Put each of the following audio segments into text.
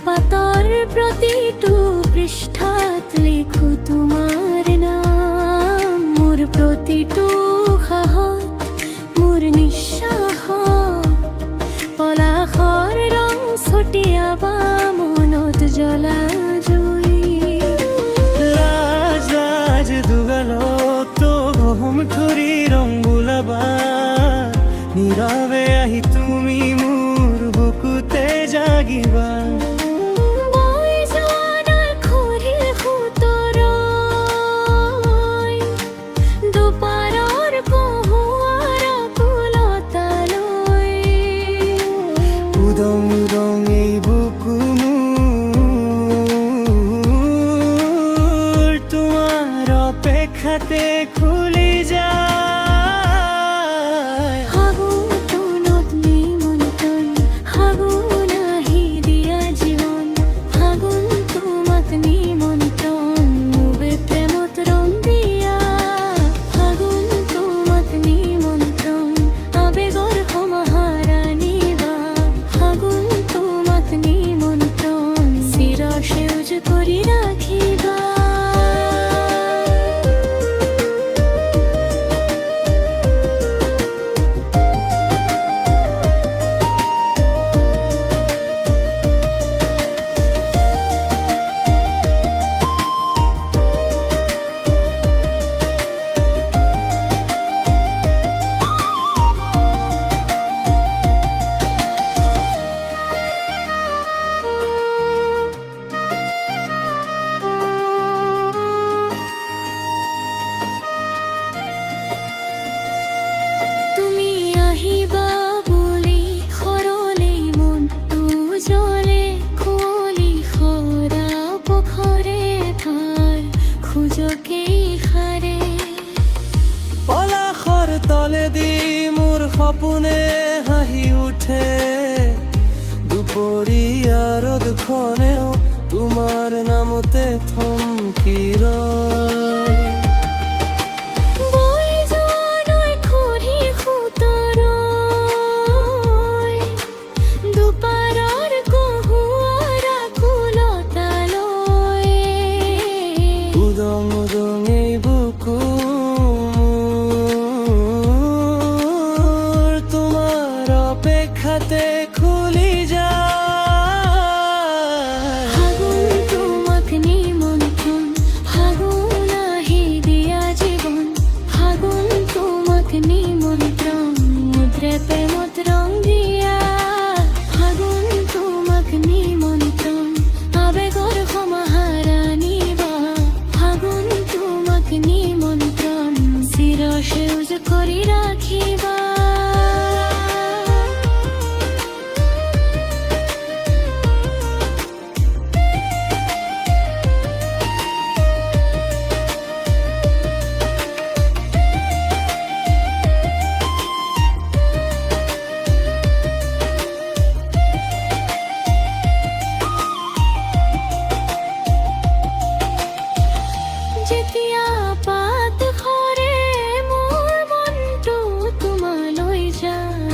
পাতার প্ৰতিটো পৃষ্ঠাত লিখো তোমাৰ নাম। মোৰ প্ৰতিটো উশাহত, মোৰ নিশ্বাসত পলাশৰ ৰং ছটিয়াবা মনত জ্বলা জুই। লাজ লাজ দুগালত গহম ধৰি ৰং বোলাবা, নীৰৱে আহি তুমি মোৰ বুকুতে জাগিবা। উদং উদং এই বুকু মোৰ তোমাৰ অপেক্ষাতে খুলি যায়। ফাগুনত নিমন্ত্ৰণ, ফাগুন আহি দিয়া জীৱন। ফাগুন তোমাক নিমন্ত্ৰণ, মোবে প্ৰেমত ৰং দিয়া। ফাগুন তোমাক নিমন্ত্ৰণ, আবেগৰ সমাহাৰা নিবা। ফাগুন তোমাক নিমন্ত্ৰণ, চিৰ সেউজ কৰি ৰাখিবা। তুমি আহিবা বুলি সৰলেই মনটো জ্বলে। কুঁৱলী সৰা পখৰে ঠাই খোজকেই সাৰে। পলাশৰ তলেদি মোৰ সপোনে হাঁহি উঠে। দুপৰীয়া ৰ'দখনেও তোমাৰ নামতে থমকি ৰয়। দুপাৰৰ কহুঁৱৰা কুলতালৈ। উদং উদং এই বুকু মোৰ তোমাৰ অপেক্ষাতে খুলি যায়। ফাগুন তোমাক নিমন্ত্ৰণ, ফাগুন আহি দিয়া জীৱন। ফাগুন তোমাক নিমন্ত্ৰণ, মুদ্ৰে প্ৰেমত ৰং দিয়া। ফাগুন তোমাক নিমন্ত্ৰণ, আবেগৰ সমাহাৰা নিবা। ফাগুন তোমাক নিমন্ত্ৰণ, চিৰ সেউজ কৰি ৰাখিবা। যেতিয়া পাত সৰে মোৰ মনটো তোমালৈ যায়।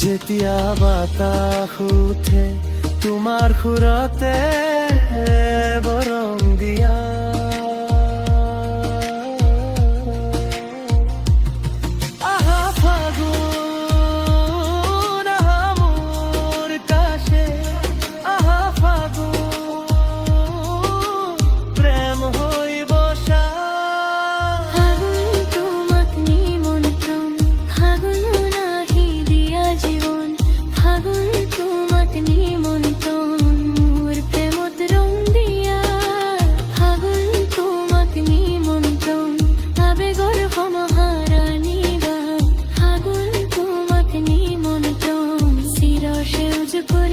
যেতিয়া বাতাস উঠে তোমাৰ সুৰতে বৰং দিয়া। আহা ফাগুন, আহা মোৰ কাষে। আহা ফাগুন, প্ৰেম হৈ বসা। ফাগুন তোমাক নিমন্ত্ৰণ, ফাগুন আহি দিয়া জীৱন। ফাগুন তোমাক নিমন্ত্ৰণ, মোৰ প্ৰেমত ৰং দিয়া। ফাগুন তোমাক নিমন্ত্ৰণ, আবেগৰ সমাহাৰা নিবা। ফাগুন তোমাক নিমন্ত্ৰণ, চিৰ সেউজ কৰি